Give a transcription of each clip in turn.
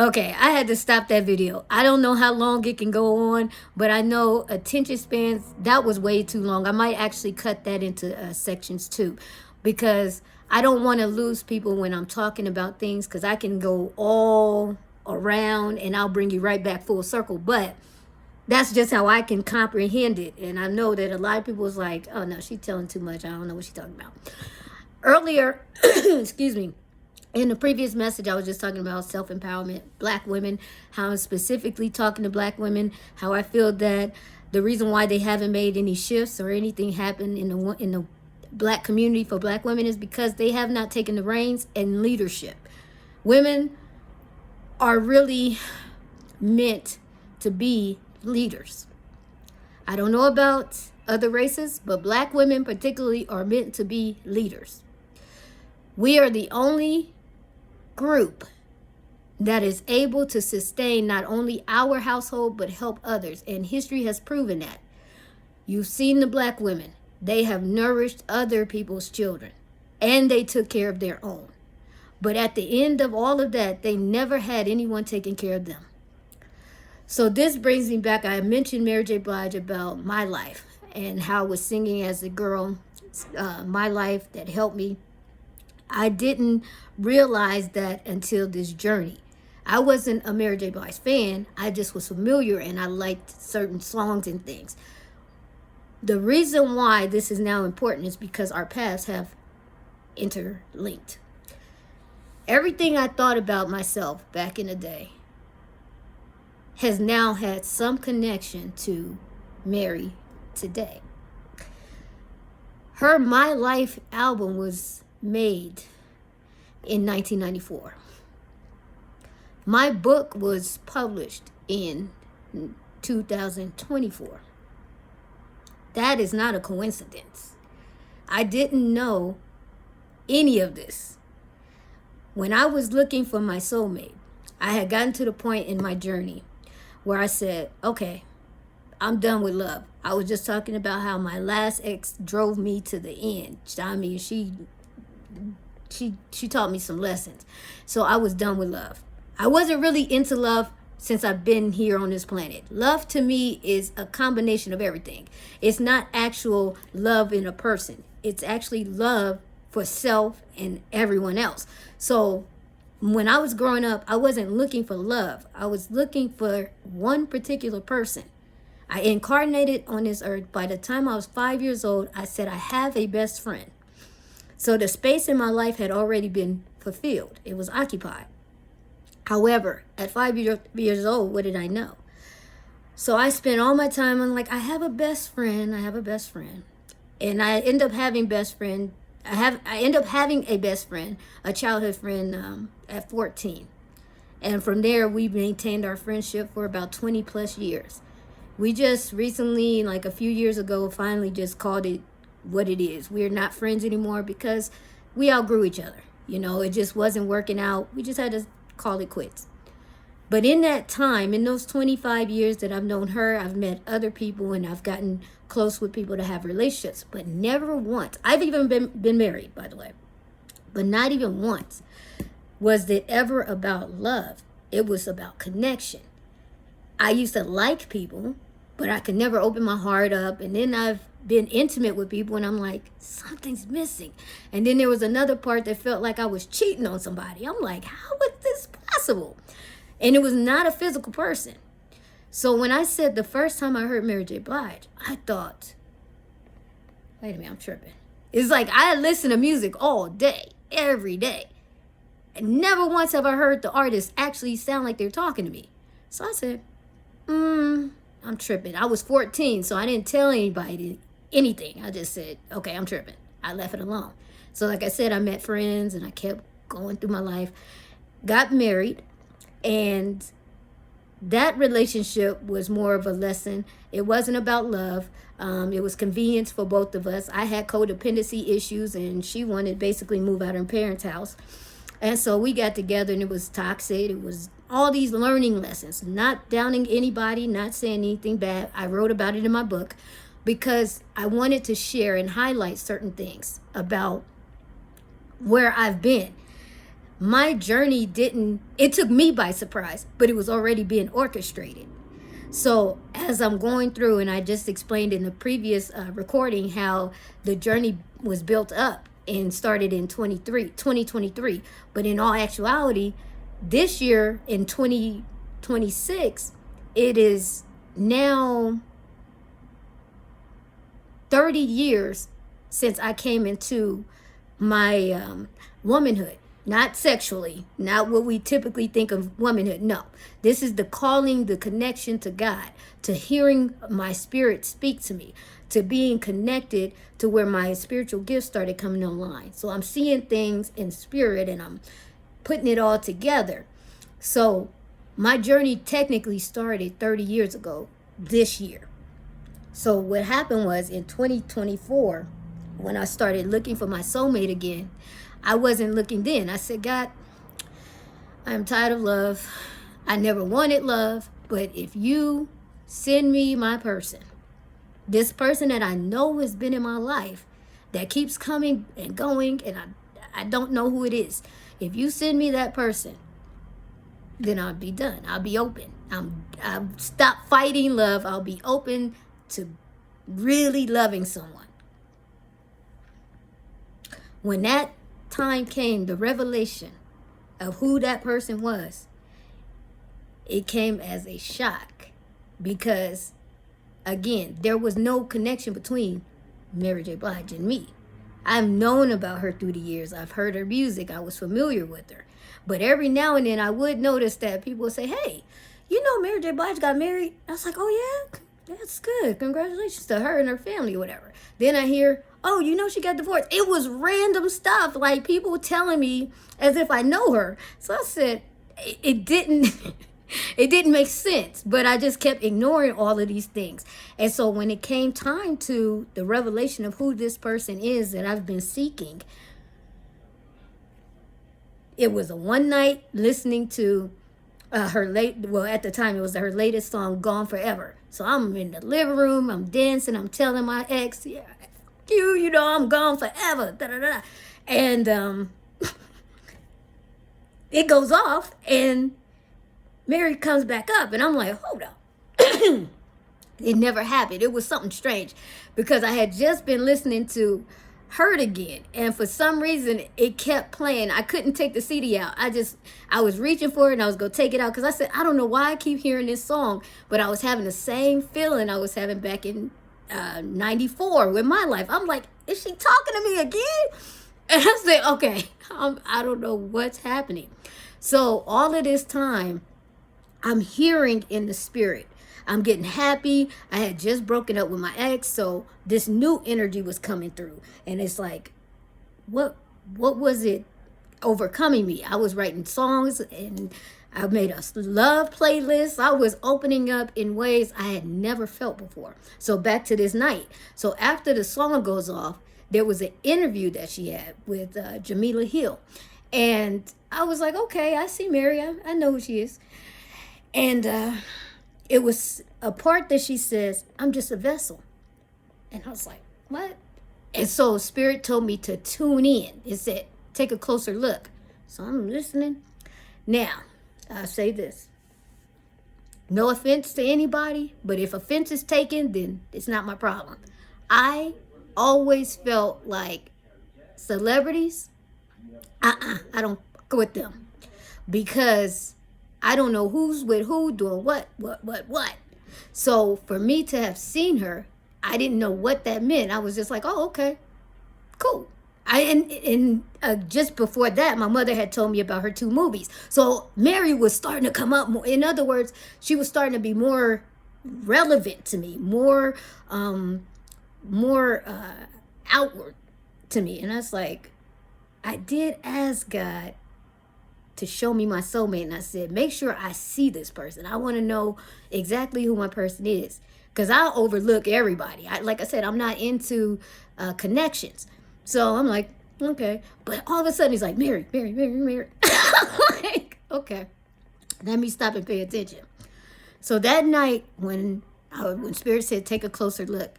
Okay, I had to stop that video. I don't know how long it can go on, but I know attention spans, that was way too long. I might actually cut that into sections too, because I don't want to lose people when I'm talking about things, because I can go all around and I'll bring you right back full circle. But that's just how I can comprehend it. And I know that a lot of people was like, oh no, she's telling too much. I don't know what she's talking about. Earlier, excuse me, in the previous message, I was just talking about self-empowerment, black women, how I'm specifically talking to black women, how I feel that the reason why they haven't made any shifts or anything happen in the black community for black women is because they have not taken the reins and leadership. Women are really meant to be leaders. I don't know about other races, but black women particularly are meant to be leaders. We are the only group that is able to sustain not only our household but help others, and history has proven that. You've seen the black women. They have nourished other people's children and they took care of their own. But at the end of all of that, they never had anyone taking care of them. So this brings me back. I mentioned Mary J. Blige about my life and how I was singing as a girl, my life that helped me. I didn't realize that until this journey. I wasn't a Mary J. Blige fan. I just was familiar and I liked certain songs and things. The reason why this is now important is because our paths have interlinked. Everything I thought about myself back in the day has now had some connection to Mary today. Her My Life album was made in 1994. My book was published in 2024. That is not a coincidence. I didn't know any of this. When I was looking for my soulmate, I had gotten to the point in my journey where I said, okay, I'm done with love. I was just talking about how my last ex drove me to the end. I mean, she taught me some lessons. So I was done with love. I wasn't really into love since I've been here on this planet. Love to me is a combination of everything. It's not actual love in a person. It's actually love for self and everyone else. So when I was growing up, I wasn't looking for love. I was looking for one particular person. I incarnated on this earth. By the time I was 5 years old, I said, I have a best friend. So the space in my life had already been fulfilled. It was occupied. However, at 5 years old, what did I know? So I spent all my time on like, I have a best friend. I have a best friend. And I end up having best friend. I end up having a best friend, a childhood friend at 14. And from there, we maintained our friendship for about 20 plus years. We just recently, like a few years ago, finally just called it what it is. We're not friends anymore because we outgrew each other. You know, it just wasn't working out. We just had to call it quits. But in that time, in those 25 years that I've known her, I've met other people and I've gotten close with people to have relationships, but never once. I've even been married, by the way, but not even once was it ever about love. It was about connection. I used to like people, but I could never open my heart up. And then I've been intimate with people and I'm like, something's missing. And then there was another part that felt like I was cheating on somebody. I'm like, how is this possible? And it was not a physical person. So when I said the first time I heard Mary J. Blige, I thought, wait a minute, I'm tripping. It's like I listen to music all day, every day. And never once have I heard the artist actually sound like they're talking to me. So I said, I'm tripping. I was 14, so I didn't tell anybody anything. I just said, okay, I'm tripping. I left it alone. So like I said, I met friends and I kept going through my life. Got married, and that relationship was more of a lesson. It wasn't about love. It was convenience for both of us. I had codependency issues and she wanted to basically move out of her parents' house. And so we got together and it was toxic. It was all these learning lessons, not downing anybody, not saying anything bad. I wrote about it in my book because I wanted to share and highlight certain things about where I've been. my journey it took me by surprise, but it was already being orchestrated. So as I'm going through, and I just explained in the previous recording how the journey was built up and started in 2023. But in all actuality, this year in 2026, it is now 30 years since I came into my womanhood. Not sexually, not what we typically think of womanhood. No, this is the calling, the connection to God, to hearing my spirit speak to me, to being connected to where my spiritual gifts started coming online. So I'm seeing things in spirit and I'm putting it all together. So my journey technically started 30 years ago this year. So what happened was in 2024, when I started looking for my soulmate again, I wasn't looking then. I said, God, I'm tired of love. I never wanted love, but if you send me my person, this person that I know has been in my life, that keeps coming and going, and I don't know who it is. If you send me that person, then I'll be done. I'll be open. I'll stop fighting love. I'll be open to really loving someone. When that time came, the revelation of who that person was, it came as a shock, because again, there was no connection between Mary J. Blige and me. I've known about her through the years. I've heard her music. I was familiar with her. But every now and then I would notice that people would say, hey, you know Mary J. Blige got married? I was like, oh yeah? That's good. Congratulations to her and her family or whatever. Then I hear, oh, you know she got divorced. It was random stuff, like people telling me as if I know her. So I said, it didn't it didn't make sense, but I just kept ignoring all of these things. And so when it came time to the revelation of who this person is that I've been seeking, it was a one night listening to at the time it was her latest song, Gone Forever. So I'm in the living room, I'm dancing, I'm telling my ex, yeah, you know, I'm gone forever. Da, da, da. And it goes off and Mary comes back up and I'm like, hold up. It never happened. It was something strange because I had just been listening to Hurt Again, and for some reason it kept playing. I couldn't take the CD out. I was reaching for it and I was gonna take it out because I said, I don't know why I keep hearing this song, but I was having the same feeling I was having back in 94 with my life. I'm like, is she talking to me again? And I said, okay, I don't know what's happening. So all of this time I'm hearing in the spirit, I'm getting happy. I had just broken up with my ex, so this new energy was coming through. And it's like, what was it overcoming me? I was writing songs and I made a love playlist. I was opening up in ways I had never felt before. So back to this night. So after the song goes off, there was an interview that she had with Jamila Hill. And I was like, okay, I see Mary. I know who she is. And it was a part that she says, I'm just a vessel. And I was like, what? And so Spirit told me to tune in. It said, take a closer look. So I'm listening. Now, I'll say this. No offense to anybody, but if offense is taken, then it's not my problem. I always felt like celebrities, I don't go with them. Because I don't know who's with who, doing what. So for me to have seen her, I didn't know what that meant. I was just like, oh, okay, cool. Just before that, my mother had told me about her 2 movies. So Mary was starting to come up more. In other words, she was starting to be more relevant to me, more outward to me. And I was like, I did ask God to show me my soulmate, and I said, make sure I see this person. I want to know exactly who my person is, because I'll overlook everybody. Like I said, I'm not into connections. So I'm like, okay. But all of a sudden he's like, Mary. I'm like, okay, let me stop and pay attention. So that night when Spirit said, take a closer look,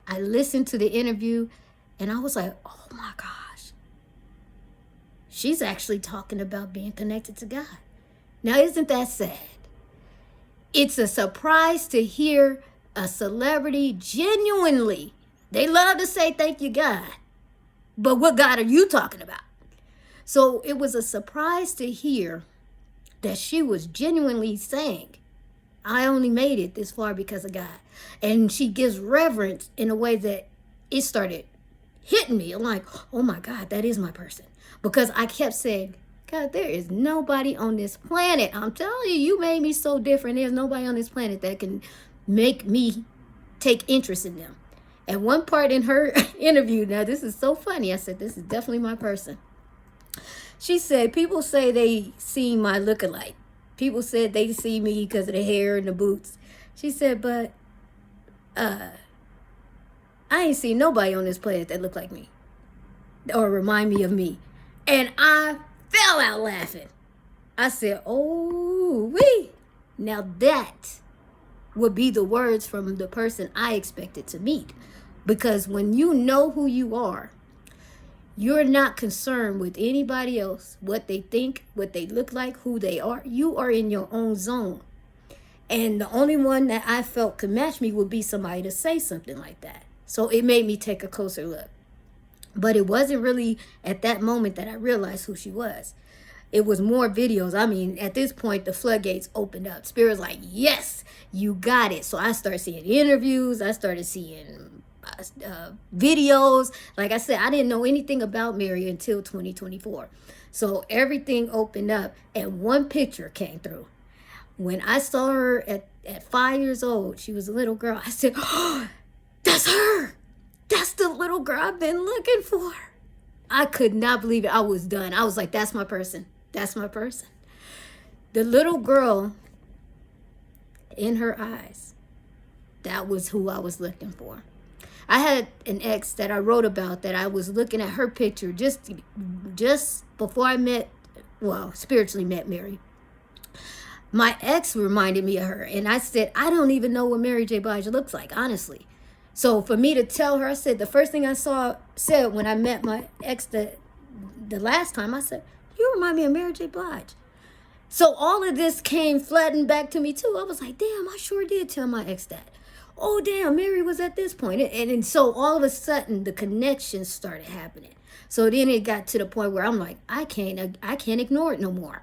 I listened to the interview and I was like, oh my gosh, she's actually talking about being connected to God. Now, isn't that sad? It's a surprise to hear a celebrity genuinely, they love to say thank you, God. But what God are you talking about? So it was a surprise to hear that she was genuinely saying, I only made it this far because of God. And she gives reverence in a way that it started hitting me. I'm like, oh my God, that is my person. Because I kept saying, God, there is nobody on this planet. I'm telling you, you made me so different. There's nobody on this planet that can make me take interest in them. At one part in her interview, now this is so funny. I said, this is definitely my person. She said, people say they see my lookalike. People said they see me because of the hair and the boots. She said, but I ain't seen nobody on this planet that look like me or remind me of me. And I fell out laughing. I said, oh, wee. Now that would be the words from the person I expected to meet. Because when you know who you are, you're not concerned with anybody else, what they think, what they look like, who they are. You are in your own zone. And the only one that I felt could match me would be somebody to say something like that. So it made me take a closer look. But it wasn't really at that moment that I realized who she was. It was more videos. I mean, at this point, the floodgates opened up. Spirit's like, yes, you got it. So I started seeing interviews. I started seeing videos. Like I said, I didn't know anything about Mary until 2024. So everything opened up and one picture came through. When I saw her at 5 years old, she was a little girl. I said, oh, that's her. That's the little girl I've been looking for. I could not believe it. I was done. I was like, that's my person. That's my person. The little girl in her eyes, that was who I was looking for. I had an ex that I wrote about that I was looking at her picture just before I spiritually met Mary. My ex reminded me of her, and I said, I don't even know what Mary J. Blige looks like, honestly. So for me to tell her, I said, the first thing I said when I met my ex the last time, I said, you remind me of Mary J. Blige. So all of this came flooding back to me too. I was like, damn, I sure did tell my ex that. Oh, damn, Mary was at this point. And so all of a sudden, the connections started happening. So then it got to the point where I'm like, I can't ignore it no more.